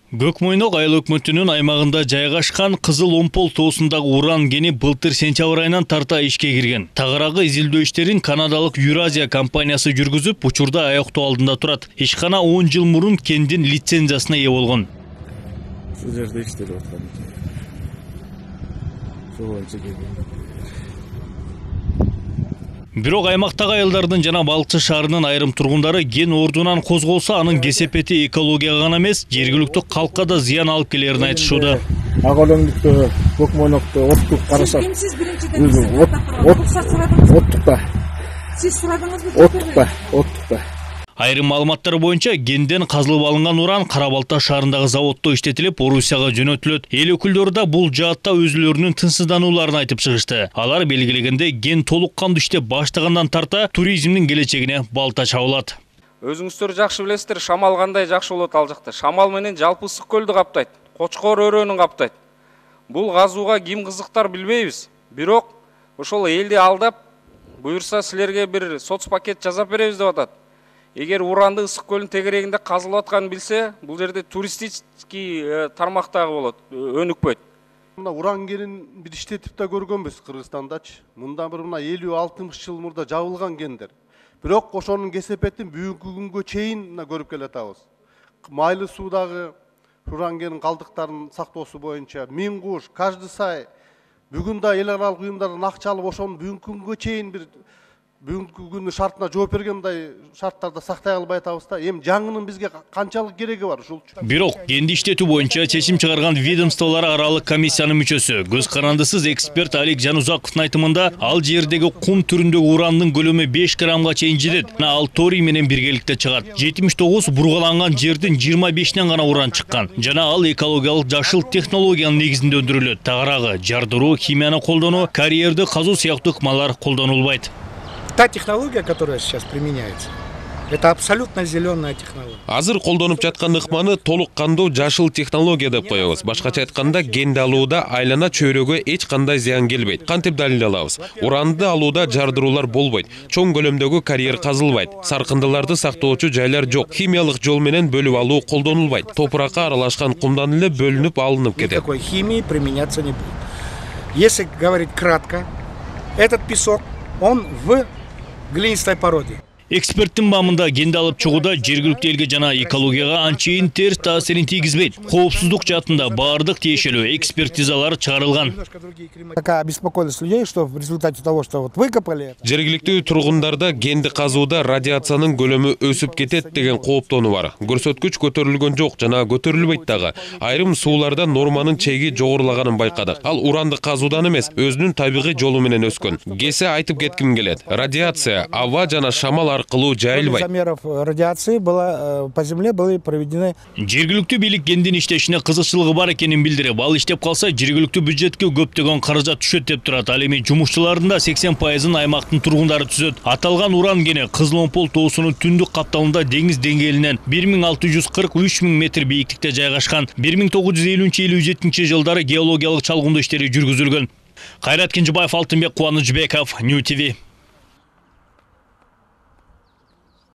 Көкмойнок айыл өкмөтүнүн аймагында жайгашкан Кызыл Омпол тоосундагы уран кени былтыр сентябрь айынан тарта ишке кирген. Тагыраагы изилдөө иштерин канадалык Юразия компаниясы жүргүзүп, учурда аяктоо алдында турат. Ишкана 10 жыл мурун кендин лицензиясына ээ болгон. Ушул жерде иштелип аткан. Бирок аймактагы айылдардын жана Балыкчы шаарынын айрым тургундары ген ордунан козголсо, анын кесепети экологияга гана эмес, жергиликтүү калкка да зыян алып келерин айтышууда. Ак өлөңдүктө, Көкмойнокто оттук карасак. Оттукта. Сиз сурадыңызбы? Оттукта. Айрым маалыматтар боюнча кенден казылып алынган уран Кара-Балта шаарындагы заводдо иштетилип, Орусияга жөнөтүлөт. Эл өкүлдөрү да бул жаатта өзүлөрүнүн тынчсызданууларын айтып чыгышты. Алар белгилегенде ген толук кандуу иштеп баштагандан тарта туризмдин келечегине балта чабылат. Өзүңүздөр жакшы билесиздер, шамал кандай жакшы болот ал жакта. Шамал менен жалпы ысык көлдү каптайт, Кочкор өрөөнүн каптайт. Бул казууга ким кызыктар билбейбиз. Бирок ошол элди алдап, буюрса силерге бир соцпакет жасап беребиз деп атат. Эгер уранды ысык көлүн тегерегинде казылып атканын билсе, бул жерде туристический тармактагы болот, өнүкпөйт. Мына уран кенин бир иштетип да көргөнбүз Кыргызстандачы. Мында бир 50-60 жыл мурда жабылган кендер. Бирок ошонун кесепетин бүгүнкү күнгө чейин көрүп келатабыз. Майлы суудагы уран кенин калдыктарын сактоосу боюнча Миң Куш, Каждый сай бүгүн да эл аралык уюмдардан акча алып ошону бүгүнкү күнгө чейин бир бүгүнкү күнү шартына жооп берген мындай шарттарда сактай албай атабыз да. Эми жаңынын бизге канчалык кереги бар ушул? Бирок кенди иштетүү боюнча чечим чыгарган ведомстволор аралык комиссиянын мүчөсү, көз карандысыз эксперт Алик Жанузаковдун айтымында, ал жердеги кум түрүндөгү урандын көлөмү 5 граммга чейин жетет. Ал торий менен биргеликте чыгат. 79 бургаланган жердин 25-нен гана уран чыккан. Жана ал экологиялык жашыл технологиянын негизинде өндүрүлөт. Тагыраагы жардыруу, химияны колдонуу, карьерди казуу сыяктуу ыкмалар колдонулбайт. Та технология, которая сейчас применяется, это абсолютно зеленая технология. Азыр колдонуп жаткан ыкманы толук кандуу жашыл технология деп коебуз. Башкача айтканда, кенди алууда айлана чөйрөгө эч кандай зыян келбейт. Кантип далилдалабыз? Уранды алууда жардыруулар болбойт. Чоң көлөмдөгү карьер казылбайт. Саркындыларды сактоочу жайлар жок. Химиялык жол менен бөлүп алуу колдонулбайт. Топуракка аралашкан кумдан эле бөлүнүп алынып кетет. Никакой химии применяться не будет. Если говорить кратко, этот песок, он в глинистой породе. Эксперттин баамында кенди алып чыгууда жергиликтүү элге жана экологияга анчейин терс таасирин тийгизбейт. Коопсуздук жаатында баардык тиешелүү экспертизалар чыгарылган. Такая обеспокоенность людей, что в результате того, что вот выкопали. Жергиликтүү тургундарда кенди казууда радиациянын көлөмү өсүп кетет деген кооптонуу бар. Көрсөткүч көтөрүлгөн жок жана көтөрүлбөйт дагы. Айрым сууларда норманын чеги жогорулаганын байкадык. Ал уранды казуудан эмес, өзүнүн табигый жолу менен өскөн. Кесе айтып кетким келет. Радиация, аба жана шамал аркылуу жайылбайт. Замеров радиации было по земле были проведены. Жергиликтүү бийлик кендин иштешине кызыкчылыгы бар экенин билдирип, ал иштеп калса жергиликтүү бюджетке көптөгөн каражат түшөт деп турат. Ал эми жумушчулардын да 80%-ын аймактын тургундары түзөт. Аталган уран кени Кызыл Омпол тоосунун түндүк капталында деңиз деңгээлинен 1643 000 метр бийиктикте жайгашкан. 1950-57 жылдары геологиялык чалгындоо иштери жүргүзүлгөн. Кайрат Кенжебаев, Алтынбек Кубанычбеков, Нью ТВ.